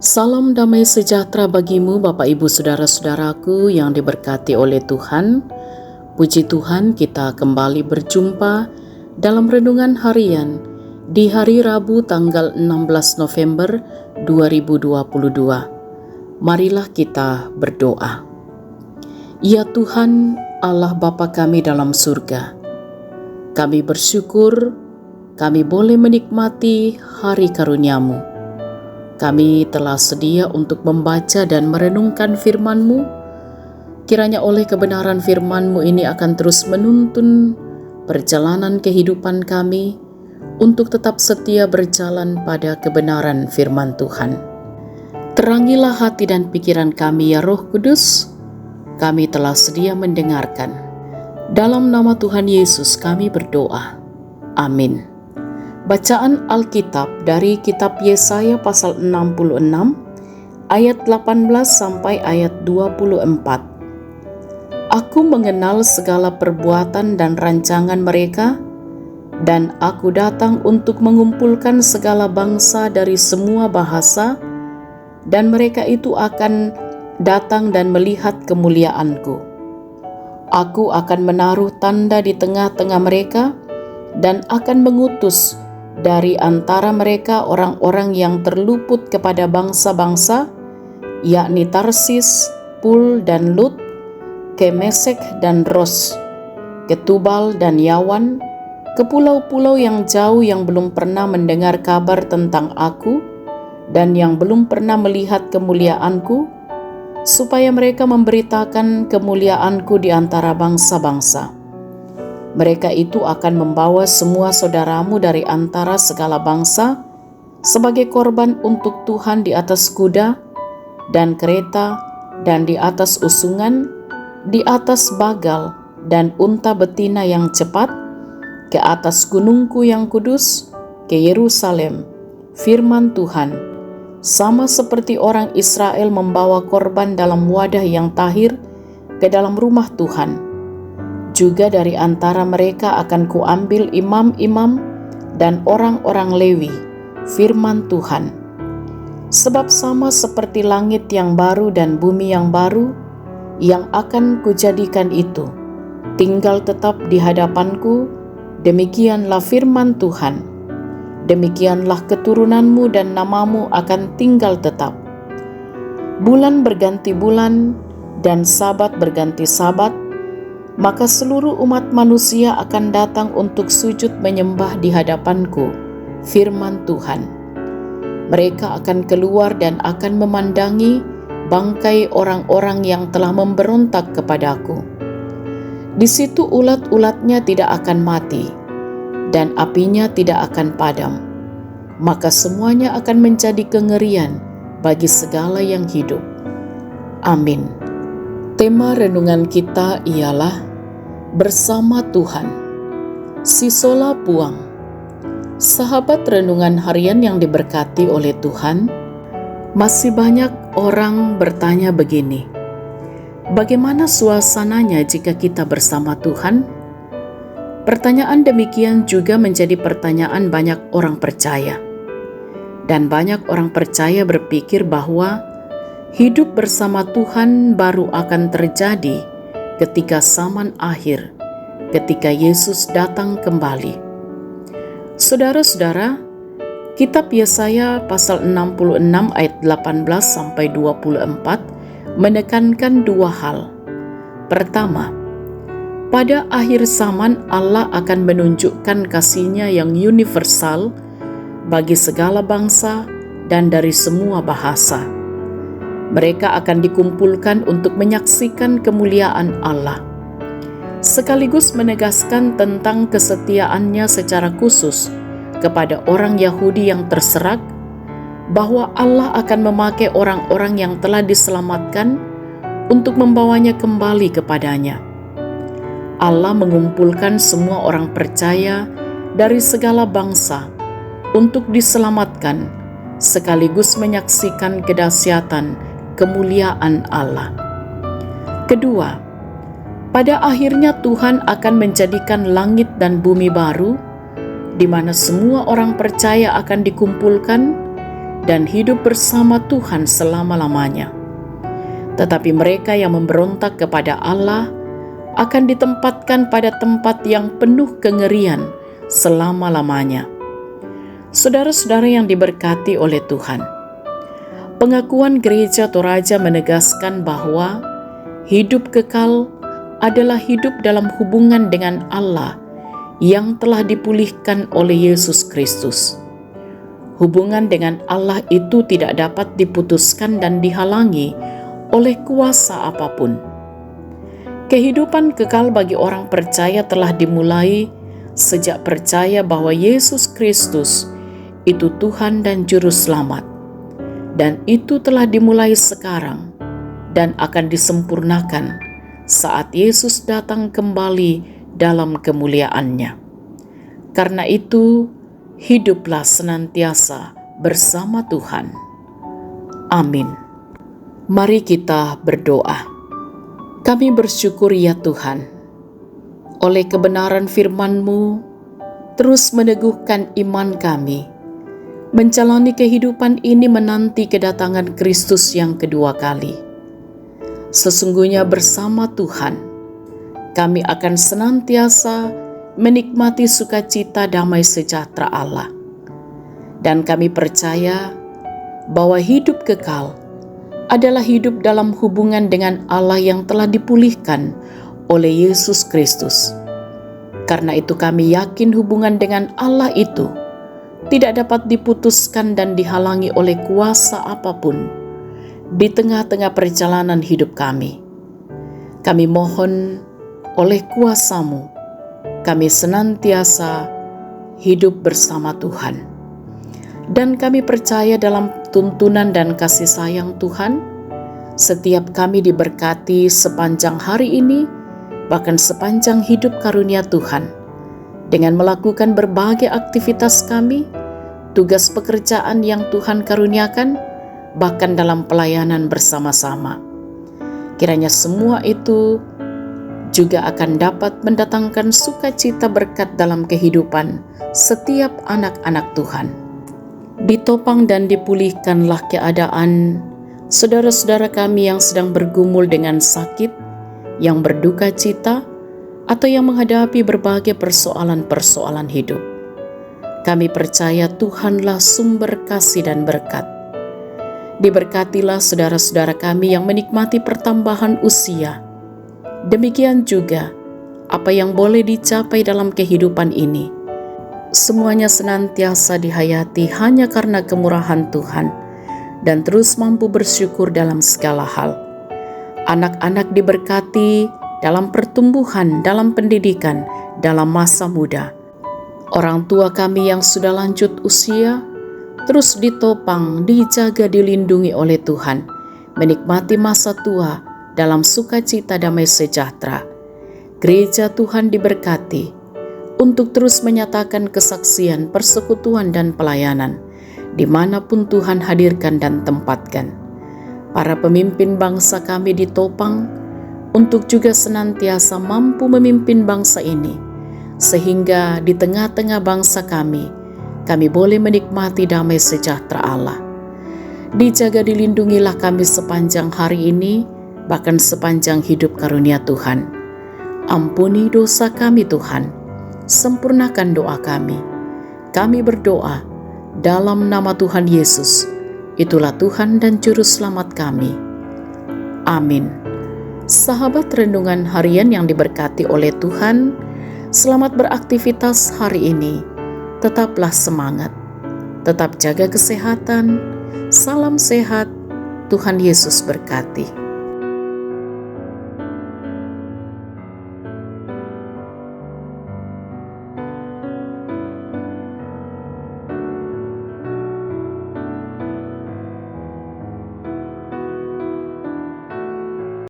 Salam damai sejahtera bagimu Bapak Ibu Saudara-saudaraku yang diberkati oleh Tuhan. Puji Tuhan, kita kembali berjumpa dalam renungan harian di hari Rabu tanggal 16 November 2022. Marilah kita berdoa. Ya Tuhan, Allah Bapa kami dalam surga, kami bersyukur kami boleh menikmati hari karunia-Mu. Kami telah sedia untuk membaca dan merenungkan firman-Mu. Kiranya oleh kebenaran firman-Mu ini akan terus menuntun perjalanan kehidupan kami untuk tetap setia berjalan pada kebenaran firman Tuhan. Terangilah hati dan pikiran kami ya Roh Kudus. Kami telah sedia mendengarkan. Dalam nama Tuhan Yesus kami berdoa. Amin. Bacaan Alkitab dari kitab Yesaya pasal 66 ayat 18 sampai ayat 24. Aku mengenal segala perbuatan dan rancangan mereka, dan aku datang untuk mengumpulkan segala bangsa dari semua bahasa, dan mereka itu akan datang dan melihat kemuliaanku. Aku akan menaruh tanda di tengah-tengah mereka, dan akan mengutus dari antara mereka orang-orang yang terluput kepada bangsa-bangsa, yakni Tarsis, Pul dan Lut, ke Mesek dan Ros, ke Tubal dan Yawan, ke pulau-pulau yang jauh yang belum pernah mendengar kabar tentang aku dan yang belum pernah melihat kemuliaanku, supaya mereka memberitakan kemuliaanku di antara bangsa-bangsa. Mereka itu akan membawa semua saudaramu dari antara segala bangsa sebagai korban untuk Tuhan di atas kuda dan kereta dan di atas usungan, di atas bagal dan unta betina yang cepat, ke atas gunungku yang kudus, ke Yerusalem. Firman Tuhan, sama seperti orang Israel membawa korban dalam wadah yang tahir ke dalam rumah Tuhan, juga dari antara mereka akan kuambil imam-imam dan orang-orang Lewi, firman Tuhan. Sebab sama seperti langit yang baru dan bumi yang baru, yang akan kujadikan itu, tinggal tetap di hadapanku, demikianlah firman Tuhan. Demikianlah keturunanmu dan namamu akan tinggal tetap. Bulan berganti bulan dan sabat berganti sabat, maka seluruh umat manusia akan datang untuk sujud menyembah di hadapanku, firman Tuhan. Mereka akan keluar dan akan memandangi bangkai orang-orang yang telah memberontak kepadaku. Di situ ulat-ulatnya tidak akan mati, dan apinya tidak akan padam, maka semuanya akan menjadi kengerian bagi segala yang hidup. Amin. Tema renungan kita ialah Bersama Tuhan. Sisola Puang. Sahabat renungan harian yang diberkati oleh Tuhan, masih banyak orang bertanya begini, bagaimana suasananya jika kita bersama Tuhan? Pertanyaan demikian juga menjadi pertanyaan banyak orang percaya. Dan banyak orang percaya berpikir bahwa hidup bersama Tuhan baru akan terjadi ketika zaman akhir, ketika Yesus datang kembali. Saudara-saudara, kitab Yesaya pasal 66 ayat 18 sampai 24 menekankan dua hal. Pertama, pada akhir zaman Allah akan menunjukkan kasih-Nya yang universal bagi segala bangsa dan dari semua bahasa. Mereka akan dikumpulkan untuk menyaksikan kemuliaan Allah, sekaligus menegaskan tentang kesetiaannya secara khusus kepada orang Yahudi yang terserak, bahwa Allah akan memakai orang-orang yang telah diselamatkan untuk membawanya kembali kepadanya. Allah mengumpulkan semua orang percaya dari segala bangsa untuk diselamatkan, sekaligus menyaksikan kedahsyatan kemuliaan Allah. Kedua, pada akhirnya Tuhan akan menjadikan langit dan bumi baru, di mana semua orang percaya akan dikumpulkan, dan hidup bersama Tuhan selama-lamanya. Tetapi mereka yang memberontak kepada Allah akan ditempatkan pada tempat yang penuh kengerian selama-lamanya. Saudara-saudara yang diberkati oleh Tuhan, pengakuan Gereja Toraja menegaskan bahwa hidup kekal adalah hidup dalam hubungan dengan Allah yang telah dipulihkan oleh Yesus Kristus. Hubungan dengan Allah itu tidak dapat diputuskan dan dihalangi oleh kuasa apapun. Kehidupan kekal bagi orang percaya telah dimulai sejak percaya bahwa Yesus Kristus itu Tuhan dan Juru Selamat. Dan itu telah dimulai sekarang dan akan disempurnakan saat Yesus datang kembali dalam kemuliaannya. Karena itu, hiduplah senantiasa bersama Tuhan. Amin. Mari kita berdoa. Kami bersyukur ya Tuhan, oleh kebenaran firman-Mu, terus meneguhkan iman kami, menjalani kehidupan ini menanti kedatangan Kristus yang kedua kali. Sesungguhnya bersama Tuhan, kami akan senantiasa menikmati sukacita damai sejahtera Allah. Dan kami percaya bahwa hidup kekal adalah hidup dalam hubungan dengan Allah yang telah dipulihkan oleh Yesus Kristus. Karena itu kami yakin hubungan dengan Allah itu tidak dapat diputuskan dan dihalangi oleh kuasa apapun di tengah-tengah perjalanan hidup kami. Kami mohon oleh kuasa-Mu, kami senantiasa hidup bersama Tuhan. Dan kami percaya dalam tuntunan dan kasih sayang Tuhan, setiap kami diberkati sepanjang hari ini, bahkan sepanjang hidup karunia Tuhan, dengan melakukan berbagai aktivitas kami, tugas pekerjaan yang Tuhan karuniakan, bahkan dalam pelayanan bersama-sama. Kiranya semua itu juga akan dapat mendatangkan sukacita berkat dalam kehidupan setiap anak-anak Tuhan. Ditopang dan dipulihkanlah keadaan saudara-saudara kami yang sedang bergumul dengan sakit, yang berduka cita, atau yang menghadapi berbagai persoalan-persoalan hidup. Kami percaya Tuhanlah sumber kasih dan berkat. Diberkatilah saudara-saudara kami yang menikmati pertambahan usia. Demikian juga apa yang boleh dicapai dalam kehidupan ini, semuanya senantiasa dihayati hanya karena kemurahan Tuhan dan terus mampu bersyukur dalam segala hal. Anak-anak diberkati dalam pertumbuhan, dalam pendidikan, dalam masa muda. Orang tua kami yang sudah lanjut usia terus ditopang, dijaga, dilindungi oleh Tuhan, menikmati masa tua dalam sukacita damai sejahtera. Gereja Tuhan diberkati untuk terus menyatakan kesaksian, persekutuan, dan pelayanan dimanapun Tuhan hadirkan dan tempatkan. Para pemimpin bangsa kami ditopang untuk juga senantiasa mampu memimpin bangsa ini, sehingga di tengah-tengah bangsa kami boleh menikmati damai sejahtera Allah. Dijaga dilindungilah kami sepanjang hari ini, bahkan sepanjang hidup karunia Tuhan. Ampuni dosa kami Tuhan, sempurnakan doa kami. Kami berdoa dalam nama Tuhan Yesus, itulah Tuhan dan Juru Selamat kami. Amin. Sahabat renungan harian yang diberkati oleh Tuhan, selamat beraktivitas hari ini. Tetaplah semangat, tetap jaga kesehatan. Salam sehat, Tuhan Yesus berkati.